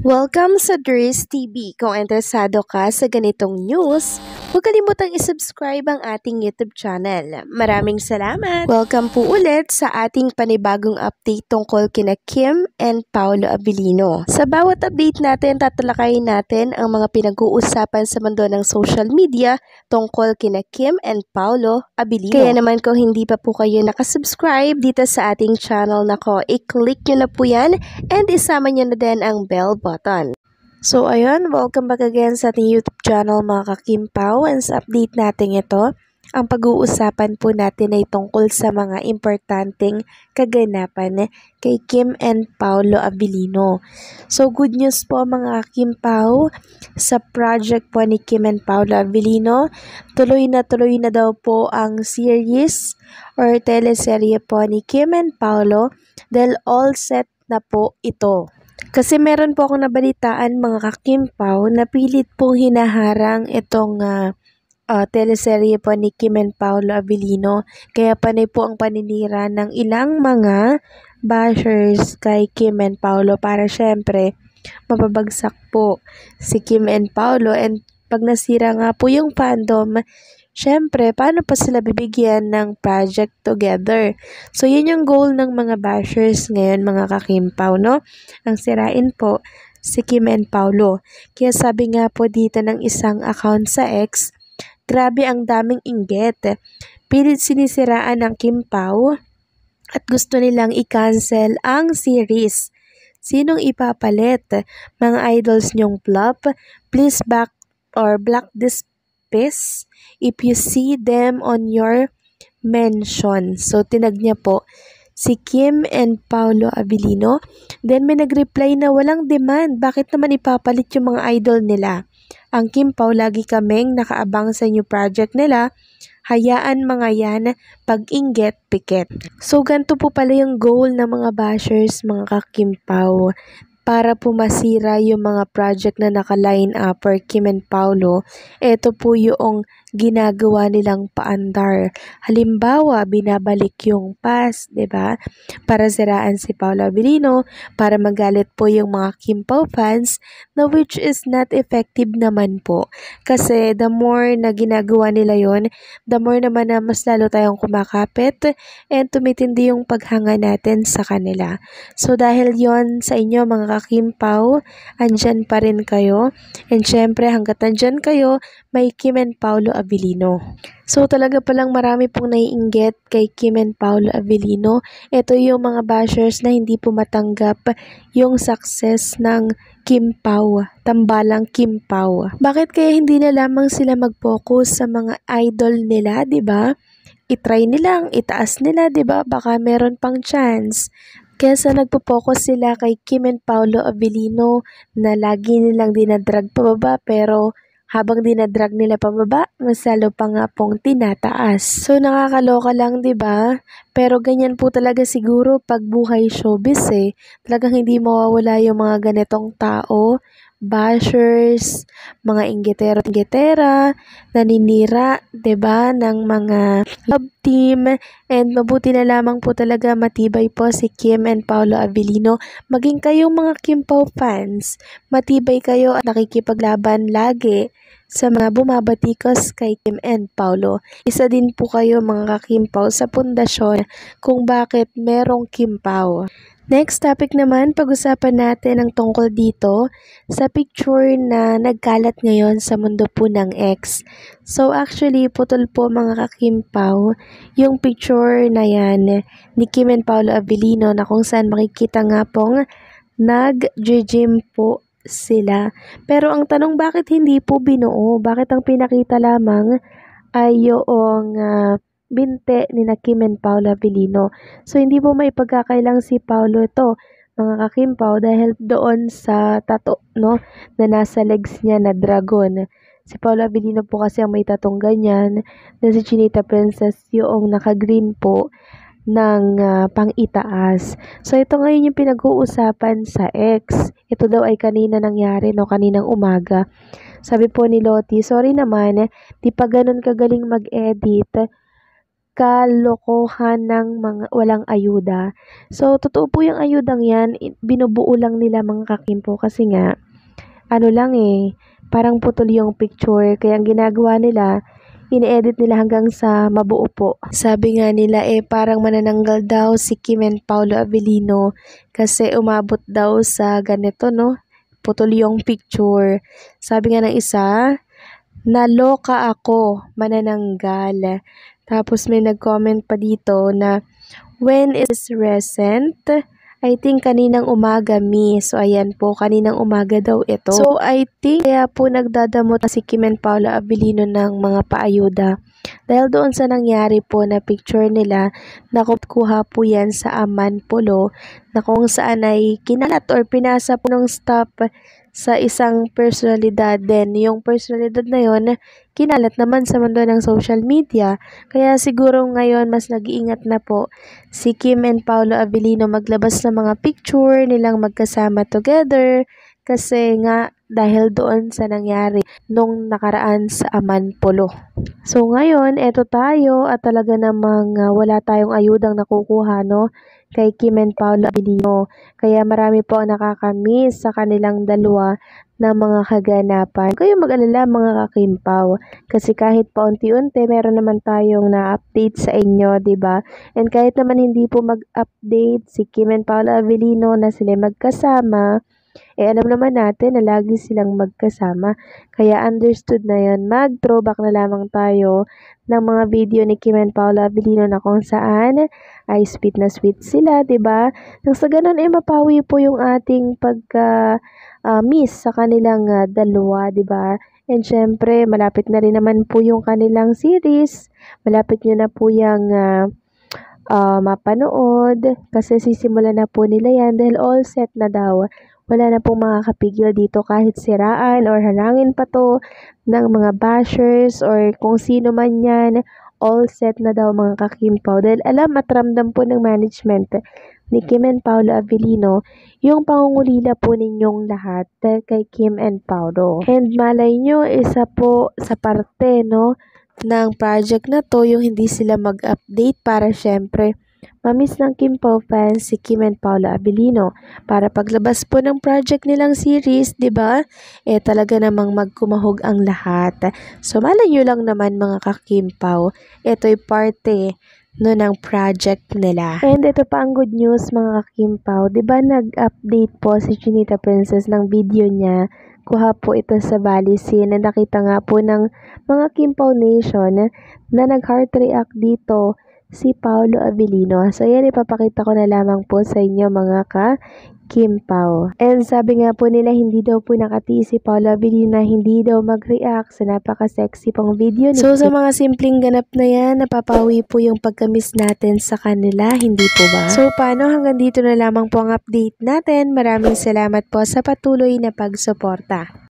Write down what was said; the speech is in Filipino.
Welcome sa Dries TV. Kung interesado ka sa ganitong news, huwag kalimutang isubscribe ang ating YouTube channel. Maraming salamat! Welcome po ulit sa ating panibagong update tungkol kina Kim and Paolo Abilino. Sa bawat update natin, tatalakayin natin ang mga pinag-uusapan sa mundo ng social media tungkol kina Kim and Paolo Abilino. Kaya naman kung hindi pa po kayo nakasubscribe dito sa ating channel nako, i-click nyo na po yan and isama nyo na din ang bell button. So ayun, welcome back again sa ating YouTube channel mga kakimpaw, and sa update natin ito, ang pag-uusapan po natin ay tungkol sa mga importanteng kaganapan kay Kim and Paolo Abilino. So good news po mga kakimpaw, sa project po ni Kim and Paolo Abilino, tuloy na daw po ang series or teleserye po ni Kim and Paolo dahil all set na po ito. Kasi meron po akong nabalitaan mga kakimpaw na pilit pong hinaharang itong teleserye po ni Kim and Paolo Abilino. Kaya panay po ang paninira ng ilang mga bashers kay Kim and Paolo para syempre mapabagsak po si Kim and Paolo, and pag nasira nga po yung fandom, syempre, paano pa sila bibigyan ng project together? So, yun yung goal ng mga bashers ngayon, mga kakimpaw, no? Ang sirain po si Kim and Paolo. Kaya sabi nga po dito ng isang account sa X, grabe ang daming inggit. Pilit sinisiraan ng Kim Pao at gusto nilang i-cancel ang series. Sinong ipapalit? Mga idols nyong flop? Please back or block this piece if you see them on your mention. So, tinag niya po si Kim and Paolo Abilino. Then, may nag-reply na walang demand. Bakit naman ipapalit yung mga idol nila? Ang Kim Pao, lagi kaming nakaabang sa new project nila. Hayaan mga yan, pag-inggit, pikit. So, ganito po pala yung goal ng mga bashers, mga kakimpaw, para po masira yung mga project na naka-line up for Kim and Paolo. Ito po yung ginagawa nilang paandar. Halimbawa, binabalik yung past, 'di ba? Para siraan si Paolo Abilino, para magalit po yung mga Kim Pao fans, na which is not effective naman po. Kasi the more na ginagawa nila yon, the more naman na mas lalo tayong kumakapit and tumitindi yung paghanga natin sa kanila. So dahil yon sa inyo mga kakimpaw, andyan pa rin kayo. And syempre hanggat andyan kayo, may Kim and Paolo Abilino. So talaga palang marami pong naiinggit kay Kim and Paolo Abilino. Ito yung mga bashers na hindi po matanggap yung success ng Kim Pao, tambalang Kim Pao. Bakit kaya hindi na lamang sila mag-focus sa mga idol nila, 'di ba? I-try nilang, itaas nila, 'di ba? Baka meron pang chance. Kesa nagpo-focus sila kay Kim and Paolo Abilino na lagi nilang dinadrag pababa, pero habang dinadrag nila pababa, mas lalo pa nga pong tinataas. So nakakaloka lang, 'di ba? Pero ganyan po talaga siguro pag buhay showbiz eh. Talagang hindi mawawala yung mga ganitong tao, bashers, mga inggitera, naninira, 'di ba, ng mga love team, and mabuti na lamang po talaga matibay po si Kim and Paolo Abilino. Maging kayong mga Kim Pao fans, matibay kayo at nakikipaglaban lagi sa mga bumabatikos kay Kim and Paolo. Isa din po kayo mga ka-Kim Pao sa pundasyon kung bakit merong Kim Pao. Next topic naman, pag-usapan natin ang tungkol dito sa picture na nagkalat ngayon sa mundo po ng X. So actually, putol po mga kakimpaw, yung picture na yan ni Kim and Paolo Abilino na kung saan makikita nga pong nag-gym po sila. Pero ang tanong, bakit hindi po binuo? Bakit ang pinakita lamang ay yung binte ni na Kim and Paolo Abilino? So, hindi po may pagkakailang si Paolo ito, mga kakimpaw, dahil doon sa tattoo, no, na nasa legs niya na dragon. Si Paolo Abilino po kasi ang may tatong ganyan, na si Chinita Princess yung naka-green po ng pang-itaas. So, ito ngayon yung pinag-uusapan sa X. Ito daw ay kanina nangyari, no, kaninang umaga. Sabi po ni Lottie, sorry naman, di pa ganun kagaling mag-edit. kalokohan ng mga walang ayuda. So, totoo po yung ayudang yan, binubuo lang nila mga kakimpo kasi nga, ano lang parang putol yung picture. Kaya ang ginagawa nila, ini-edit nila hanggang sa mabuo po. Sabi nga nila parang manananggal daw si Kim and Paolo Avellino kasi umabot daw sa ganito, no? Putol yung picture. Sabi nga ng isa, naloka ako, manananggal. Tapos may nag-comment pa dito na, when is recent? I think kaninang umaga, So, ayan po, kaninang umaga daw ito. So, I think kaya po nagdadamot si Kim and Paolo Avellino ng mga paayuda. Dahil doon sa nangyari po na picture nila, nakuha po yan sa Aman Polo, na kung saan ay kinalat or pinasa po ng staff sa isang personalidad. Then, yung personalidad na yon kinalat naman sa mundo ng social media. Kaya siguro ngayon mas nag-iingat na po si Kim and Paolo Avellino maglabas ng mga picture nilang magkasama together kasi nga dahil doon sa nangyari nung nakaraan sa Aman Polo. So ngayon, eto tayo at talaga namang wala tayong ayudang nakukuha, no, kay Kim and Paolo Avellino. Kaya marami po ang nakakamiss sa kanilang dalawa na mga kaganapan. Kayo mag-alala mga kakimpaw kasi kahit paunti-unti meron naman tayong na-update sa inyo, 'di ba? And kahit naman hindi po mag-update si Kim and Paolo Avellino na sila magkasama, alam naman natin na lagi silang magkasama. Kaya understood na yon, mag-throwback na lamang tayo ng mga video ni Kim and Paolo Avellino na kung saan ay sweet na sweet sila, 'di ba? Nang sa ganun mapawi po yung ating miss sa kanilang dalawa, 'di ba? And syempre, malapit na rin naman po yung kanilang series. Malapit nyo na po yung mapanood kasi sisimula na po nila yan dahil all set na daw. Wala na pong makakapigil dito kahit siraan or halangin pa to ng mga bashers or kung sino man yan. All set na daw mga kakimpaw dahil alam at ramdam po ng management ni Kim and Paolo Avellino yung pangungulila po ninyong lahat kay Kim and Paolo. And malay nyo, isa po sa parte, no, ng project na to yung hindi sila mag-update para syempre mamiss ng Kim Pao fans si Kim and Paolo Avellino para paglabas po ng project nilang series, 'di ba? Talaga namang magkumahog ang lahat. So malay nyo lang naman mga kakimpaw, ito'y parte no ng project nila. And ito pa ang good news mga kakimpaw, 'di ba nag-update po si Chinita Princess ng video niya. Kuha po ito sa Bali Scene na nakita nga po ng mga Kimpaw Nation na nag-heart react dito si Paolo Avellino. So yan, ipapakita ko na lamang po sa inyo mga Kimpaw. And sabi nga po nila hindi daw po nakatiis si Paolo Avellino na hindi daw mag-react sa napaka-sexy pong video ni So sa mga simpleng ganap na yan, napapawi po yung pagkamiss natin sa kanila, hindi po ba? So paano, hanggang dito na lamang po ang update natin. Maraming salamat po sa patuloy na pagsuporta.